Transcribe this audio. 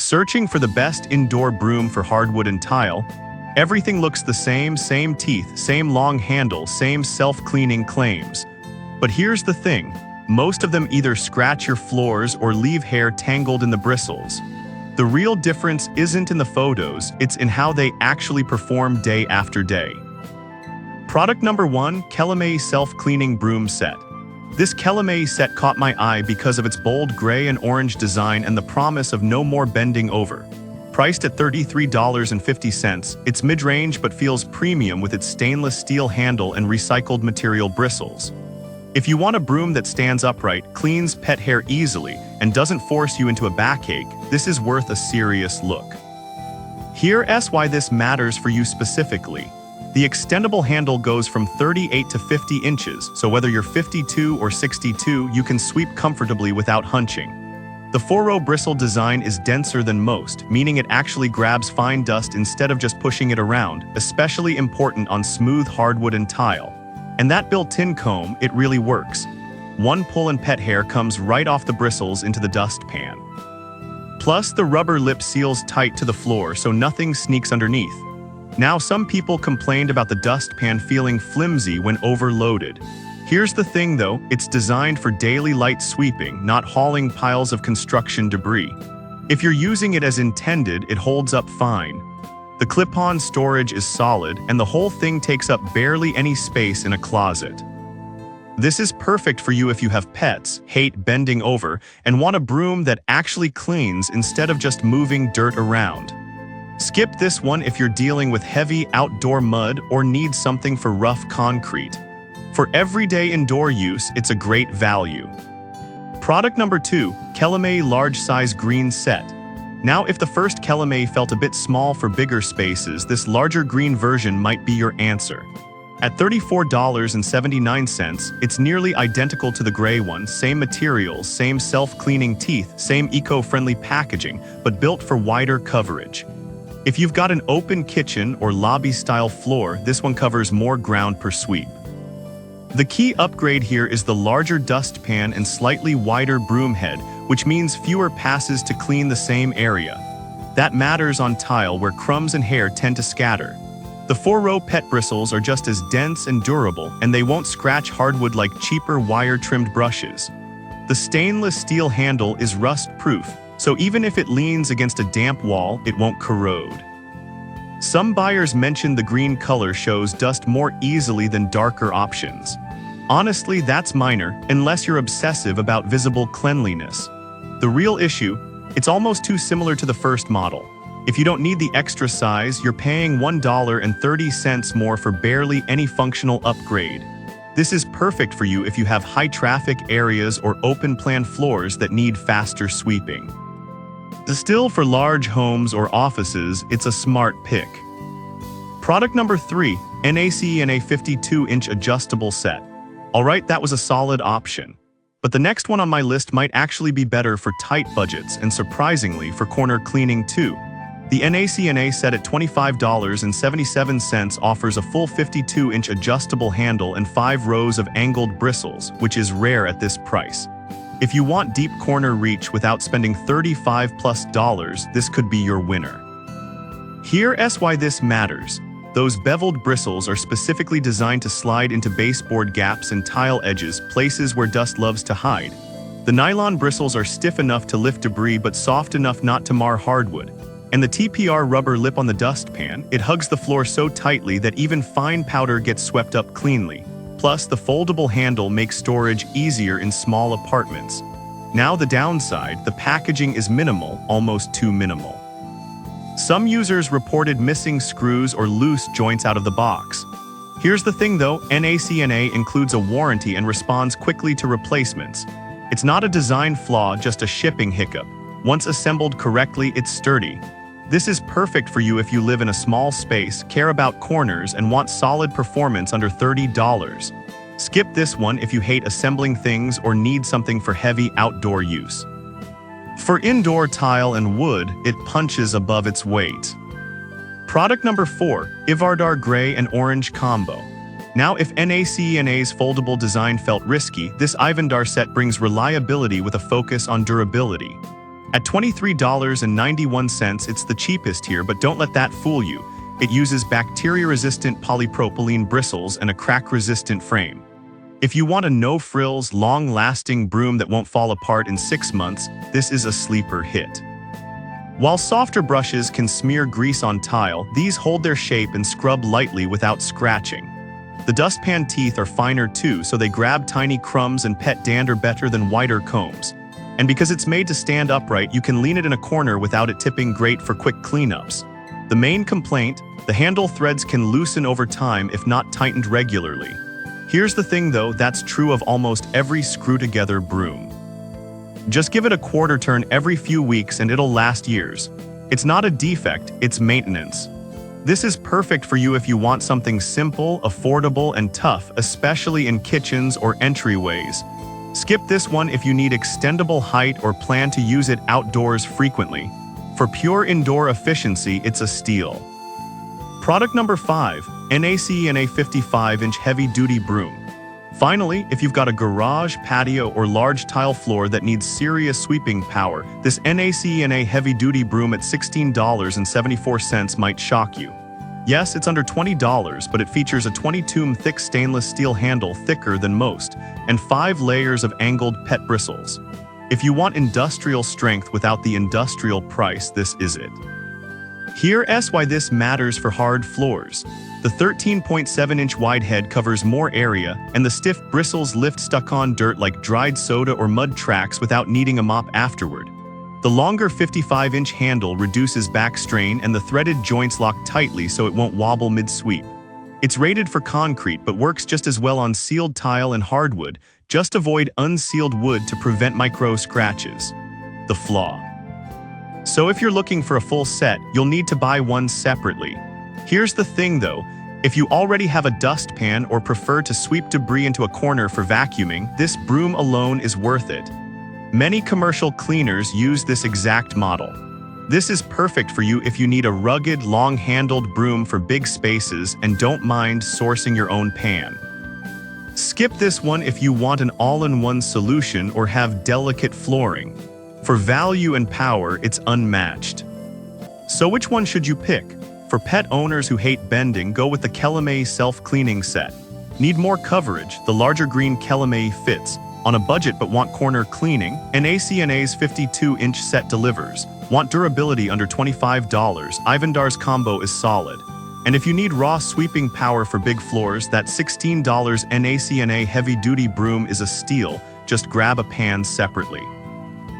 Searching for the best indoor broom for hardwood and tile, everything looks the same teeth, same long handle, same self-cleaning claims. But here's the thing, most of them either scratch your floors or leave hair tangled in the bristles. The real difference isn't in the photos, it's in how they actually perform day after day. Product number 1, Kelame Self-Cleaning Broom Set. This Kelame set caught my eye because of its bold gray and orange design and the promise of no more bending over. Priced at $33.50, it's mid-range but feels premium with its stainless steel handle and recycled material bristles. If you want a broom that stands upright, cleans pet hair easily, and doesn't force you into a backache, this is worth a serious look. Here's why this matters for you specifically. The extendable handle goes from 38 to 50 inches, so whether you're 52 or 62, you can sweep comfortably without hunching. The 4-row bristle design is denser than most, meaning it actually grabs fine dust instead of just pushing it around, especially important on smooth hardwood and tile. And that built-in comb, it really works. One pull and pet hair comes right off the bristles into the dustpan. Plus, the rubber lip seals tight to the floor so nothing sneaks underneath. Now, some people complained about the dustpan feeling flimsy when overloaded. Here's the thing though, it's designed for daily light sweeping, not hauling piles of construction debris. If you're using it as intended, it holds up fine. The clip-on storage is solid, and the whole thing takes up barely any space in a closet. This is perfect for you if you have pets, hate bending over, and want a broom that actually cleans instead of just moving dirt around. Skip this one if you're dealing with heavy outdoor mud or need something for rough concrete. For everyday indoor use, it's a great value. Product number 2, Kelame Large Size Green Set. Now, if the first Kelame felt a bit small for bigger spaces, this larger green version might be your answer. At $34.79, it's nearly identical to the gray one, same materials, same self-cleaning teeth, same eco-friendly packaging, but built for wider coverage. If you've got an open kitchen or lobby-style floor, this one covers more ground per sweep. The key upgrade here is the larger dustpan and slightly wider broom head, which means fewer passes to clean the same area. That matters on tile where crumbs and hair tend to scatter. The 4-row pet bristles are just as dense and durable, and they won't scratch hardwood like cheaper wire-trimmed brushes. The stainless steel handle is rust-proof, so even if it leans against a damp wall, it won't corrode. Some buyers mention the green color shows dust more easily than darker options. Honestly, that's minor, unless you're obsessive about visible cleanliness. The real issue, it's almost too similar to the first model. If you don't need the extra size, you're paying $1.30 more for barely any functional upgrade. This is perfect for you if you have high-traffic areas or open-plan floors that need faster sweeping. Still, for large homes or offices, it's a smart pick. Product number 3, NACENA 52-inch adjustable set. Alright, that was a solid option. But the next one on my list might actually be better for tight budgets and surprisingly for corner cleaning too. The NACENA set at $25.77 offers a full 52-inch adjustable handle and 5 rows of angled bristles, which is rare at this price. If you want deep corner reach without spending $35+, this could be your winner. Here's why this matters. Those beveled bristles are specifically designed to slide into baseboard gaps and tile edges, places where dust loves to hide. The nylon bristles are stiff enough to lift debris but soft enough not to mar hardwood. And the TPR rubber lip on the dustpan, it hugs the floor so tightly that even fine powder gets swept up cleanly. Plus, the foldable handle makes storage easier in small apartments. Now the downside, the packaging is minimal, almost too minimal. Some users reported missing screws or loose joints out of the box. Here's the thing though, NACENA includes a warranty and responds quickly to replacements. It's not a design flaw, just a shipping hiccup. Once assembled correctly, it's sturdy. This is perfect for you if you live in a small space, care about corners, and want solid performance under $30. Skip this one if you hate assembling things or need something for heavy outdoor use. For indoor tile and wood, it punches above its weight. Product number 4, Ivardar Gray and Orange Combo. Now, if NACENA's foldable design felt risky, this Ivardar set brings reliability with a focus on durability. At $23.91, it's the cheapest here, but don't let that fool you. It uses bacteria-resistant polypropylene bristles and a crack-resistant frame. If you want a no-frills, long-lasting broom that won't fall apart in 6 months, this is a sleeper hit. While softer brushes can smear grease on tile, these hold their shape and scrub lightly without scratching. The dustpan teeth are finer too, so they grab tiny crumbs and pet dander better than wider combs. And because it's made to stand upright, you can lean it in a corner without it tipping, great for quick cleanups. The main complaint, the handle threads can loosen over time if not tightened regularly. Here's the thing though, that's true of almost every screw-together broom. Just give it a quarter turn every few weeks and it'll last years. It's not a defect, it's maintenance. This is perfect for you if you want something simple, affordable, and tough, especially in kitchens or entryways. Skip this one if you need extendable height or plan to use it outdoors frequently. For pure indoor efficiency, it's a steal. Product number 5, NACENA 55-inch heavy-duty broom. Finally, if you've got a garage, patio, or large tile floor that needs serious sweeping power, this NACENA heavy-duty broom at $16.74 might shock you. Yes, it's under $20, but it features a 22mm thick stainless steel handle, thicker than most, and 5 layers of angled pet bristles. If you want industrial strength without the industrial price, this is it. Here's why this matters for hard floors. The 13.7-inch wide head covers more area, and the stiff bristles lift stuck-on dirt like dried soda or mud tracks without needing a mop afterward. The longer 55-inch handle reduces back strain, and the threaded joints lock tightly so it won't wobble mid-sweep. It's rated for concrete but works just as well on sealed tile and hardwood. Just avoid unsealed wood to prevent micro scratches. The flaw. So if you're looking for a full set, you'll need to buy one separately. Here's the thing though, if you already have a dustpan or prefer to sweep debris into a corner for vacuuming, this broom alone is worth it. Many commercial cleaners use this exact model. This is perfect for you if you need a rugged, long-handled broom for big spaces and don't mind sourcing your own pan. Skip this one if you want an all-in-one solution or have delicate flooring. For value and power, it's unmatched. So which one should you pick? For pet owners who hate bending, go with the Kelame self-cleaning set. Need more coverage? The larger green Kelame fits. On a budget but want corner cleaning? NACENA's 52-inch set delivers. Want durability under $25? Ivandar's combo is solid. And if you need raw sweeping power for big floors, that $16 NACENA heavy-duty broom is a steal. Just grab a pan separately.